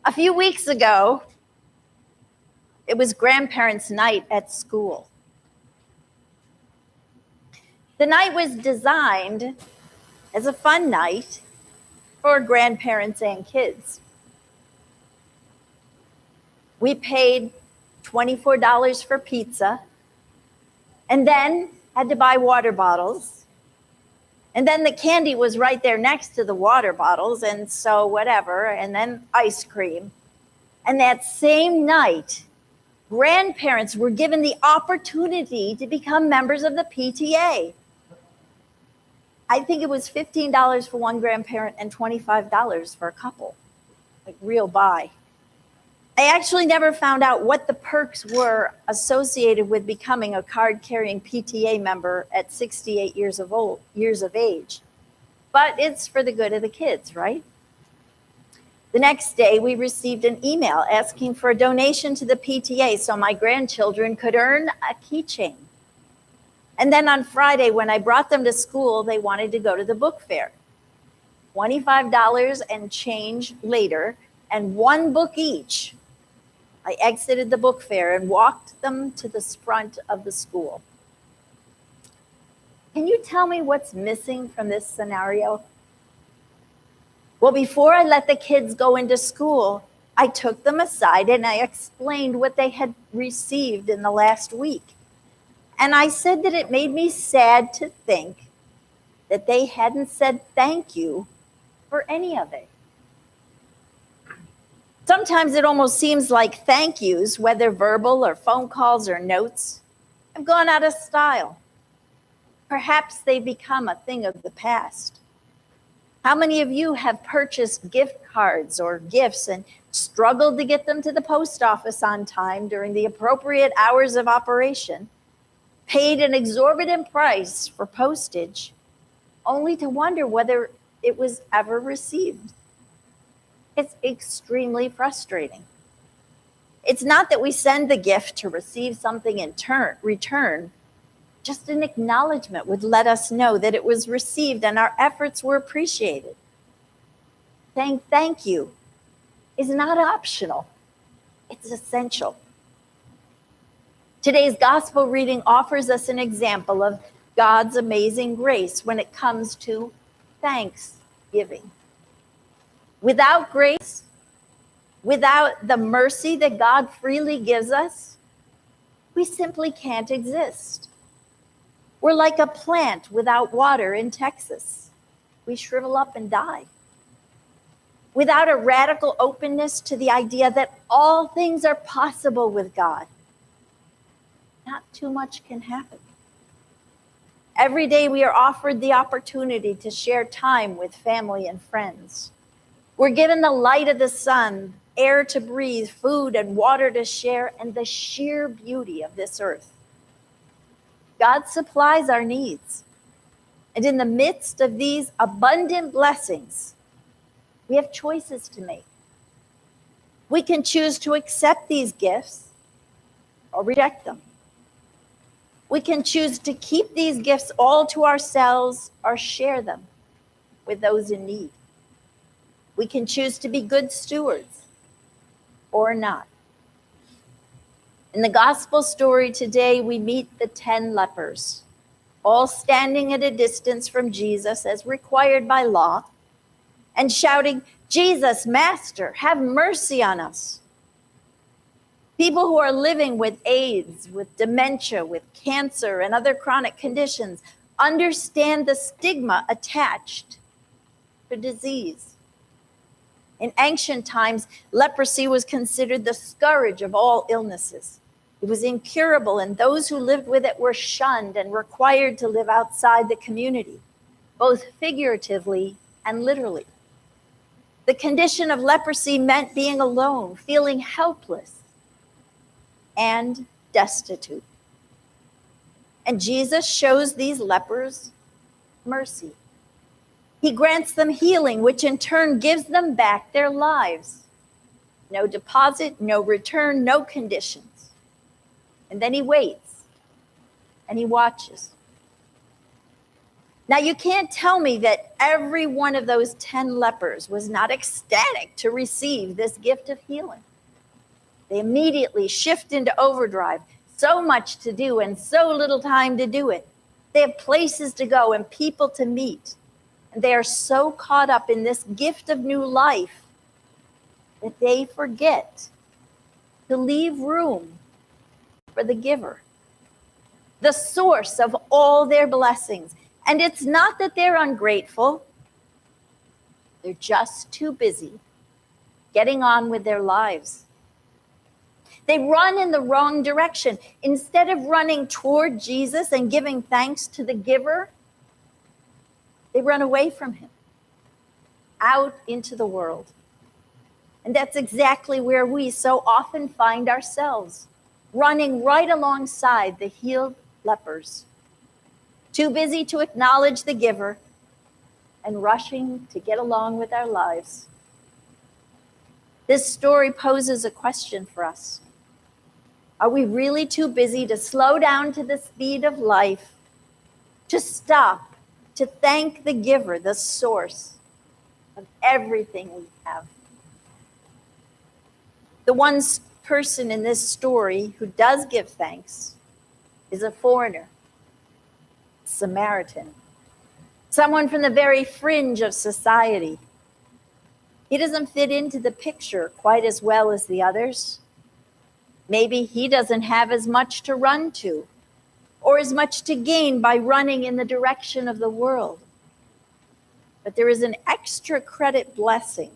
A few weeks ago, it was grandparents' night at school. The night was designed as a fun night for grandparents and kids. We paid $24 for pizza and then had to buy water bottles. And then the candy was right there next to the water bottles, and so whatever, and then ice cream. And that same night, grandparents were given the opportunity to become members of the PTA. I think it was $15 for one grandparent and $25 for a couple, like real buy. I actually never found out what the perks were associated with becoming a card-carrying PTA member at 68 years of age. But it's for the good of the kids, right? The next day, we received an email asking for a donation to the PTA so my grandchildren could earn a keychain. And then on Friday, when I brought them to school, they wanted to go to the book fair. $25 and change later, and one book each. I exited the book fair and walked them to the front of the school. Can you tell me what's missing from this scenario? Well, before I let the kids go into school, I took them aside and I explained what they had received in the last week. And I said that it made me sad to think that they hadn't said thank you for any of it. Sometimes it almost seems like thank yous, whether verbal or phone calls or notes, have gone out of style. Perhaps they've become a thing of the past. How many of you have purchased gift cards or gifts and struggled to get them to the post office on time during the appropriate hours of operation, paid an exorbitant price for postage, only to wonder whether it was ever received? It's extremely frustrating. It's not that we send the gift to receive something in return. Just an acknowledgement would let us know that it was received and our efforts were appreciated. Saying thank you is not optional. It's essential. Today's gospel reading offers us an example of God's amazing grace when it comes to thanksgiving. Without grace, without the mercy that God freely gives us, we simply can't exist. We're like a plant without water in Texas. We shrivel up and die. Without a radical openness to the idea that all things are possible with God, not too much can happen. Every day we are offered the opportunity to share time with family and friends. We're given the light of the sun, air to breathe, food and water to share, and the sheer beauty of this earth. God supplies our needs. And in the midst of these abundant blessings, we have choices to make. We can choose to accept these gifts or reject them. We can choose to keep these gifts all to ourselves or share them with those in need. We can choose to be good stewards or not. In the gospel story today, we meet the 10 lepers, all standing at a distance from Jesus as required by law, and shouting, "Jesus, Master, have mercy on us." People who are living with AIDS, with dementia, with cancer, and other chronic conditions understand the stigma attached to disease. In ancient times, leprosy was considered the scourge of all illnesses. It was incurable, and those who lived with it were shunned and required to live outside the community, both figuratively and literally. The condition of leprosy meant being alone, feeling helpless and destitute. And Jesus shows these lepers mercy. He grants them healing, which in turn gives them back their lives. No deposit, no return, no conditions. And then he waits and he watches. Now, you can't tell me that every one of those 10 lepers was not ecstatic to receive this gift of healing. They immediately shift into overdrive. So much to do and so little time to do it. They have places to go and people to meet. And they are so caught up in this gift of new life that they forget to leave room for the giver, the source of all their blessings. And it's not that they're ungrateful. They're just too busy getting on with their lives. They run in the wrong direction. Instead of running toward Jesus and giving thanks to the giver, they run away from him, out into the world. And that's exactly where we so often find ourselves, running right alongside the healed lepers, too busy to acknowledge the giver and rushing to get along with our lives. This story poses a question for us. Are we really too busy to slow down to the speed of life, to stop, to thank the giver, the source of everything we have? The one person in this story who does give thanks is a foreigner, Samaritan, someone from the very fringe of society. He doesn't fit into the picture quite as well as the others. Maybe he doesn't have as much to run to or as much to gain by running in the direction of the world. But there is an extra credit blessing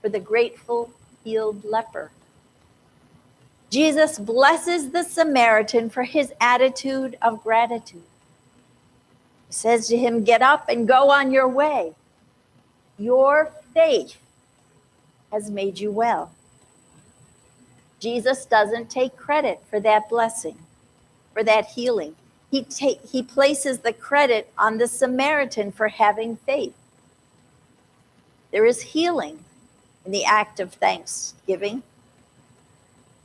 for the grateful healed leper. Jesus blesses the Samaritan for his attitude of gratitude. He says to him, "Get up and go on your way. Your faith has made you well." Jesus doesn't take credit for that blessing, for that healing. He places the credit on the Samaritan for having faith. There is healing in the act of thanksgiving.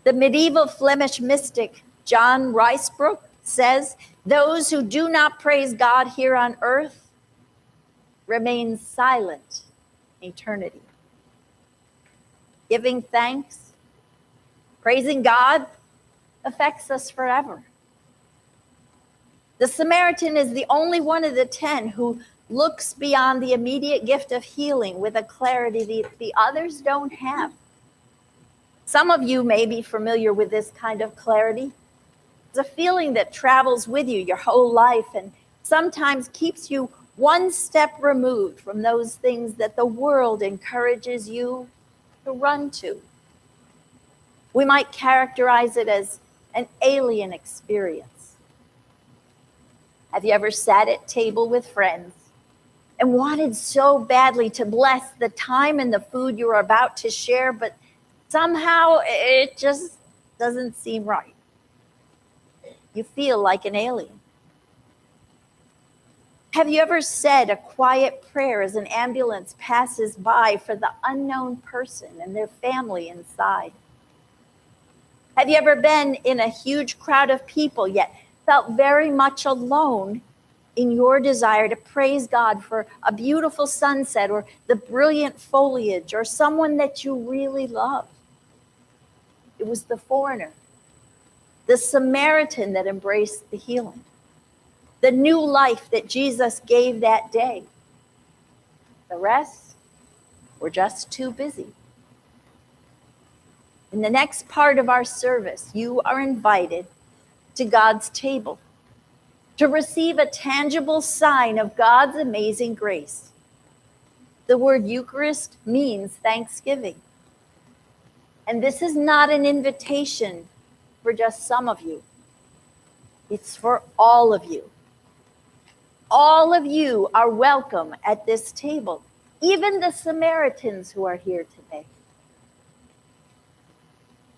The medieval Flemish mystic John Ruysbroek says, "Those who do not praise God here on earth remain silent in eternity." Giving thanks, praising God affects us forever. The Samaritan is the only one of the 10 who looks beyond the immediate gift of healing with a clarity the others don't have. Some of you may be familiar with this kind of clarity. It's a feeling that travels with you your whole life and sometimes keeps you one step removed from those things that the world encourages you to run to. We might characterize it as an alien experience. Have you ever sat at table with friends and wanted so badly to bless the time and the food you were about to share, but somehow it just doesn't seem right? You feel like an alien. Have you ever said a quiet prayer as an ambulance passes by for the unknown person and their family inside? Have you ever been in a huge crowd of people yet felt very much alone in your desire to praise God for a beautiful sunset or the brilliant foliage or someone that you really love? It was the foreigner, the Samaritan, that embraced the healing, the new life that Jesus gave that day. The rest were just too busy. In the next part of our service, you are invited to God's table to receive a tangible sign of God's amazing grace. The word Eucharist means thanksgiving. And this is not an invitation for just some of you. It's for all of you. All of you are welcome at this table, even the Samaritans who are here today.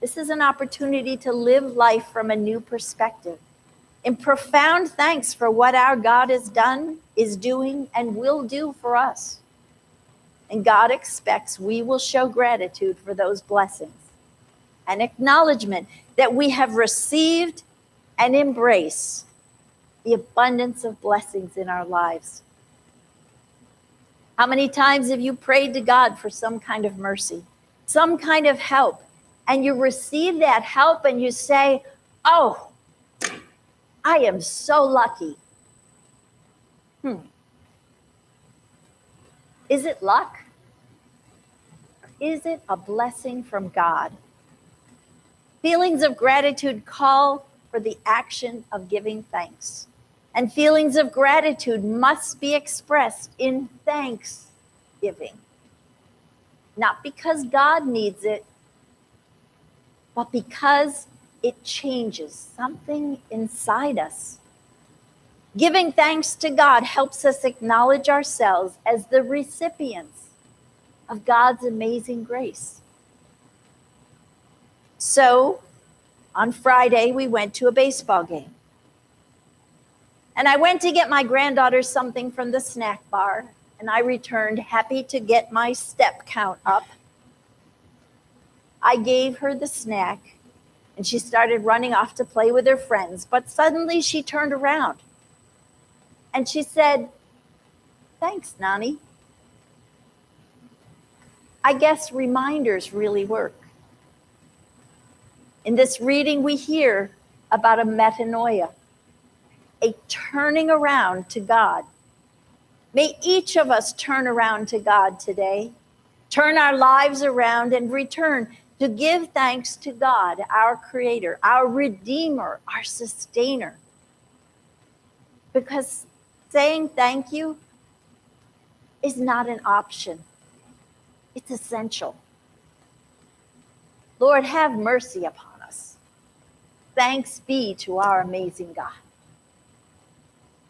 This is an opportunity to live life from a new perspective, in profound thanks for what our God has done, is doing, and will do for us. And God expects we will show gratitude for those blessings, an acknowledgement that we have received and embrace the abundance of blessings in our lives. How many times have you prayed to God for some kind of mercy, some kind of help, and you receive that help and you say, oh, I am so lucky. Is it luck? Or is it a blessing from God? Feelings of gratitude call for the action of giving thanks. And feelings of gratitude must be expressed in thanksgiving. Not because God needs it, but because it changes something inside us. Giving thanks to God helps us acknowledge ourselves as the recipients of God's amazing grace. So, on Friday, we went to a baseball game. And I went to get my granddaughter something from the snack bar, and I returned happy to get my step count up. I gave her the snack, and she started running off to play with her friends, but suddenly she turned around and she said, "Thanks, Nani." I guess reminders really work. In this reading, we hear about a metanoia, a turning around to God. May each of us turn around to God today, turn our lives around and return to give thanks to God, our Creator, our Redeemer, our Sustainer. Because saying thank you is not an option. It's essential. Lord, have mercy upon us. Thanks be to our amazing God.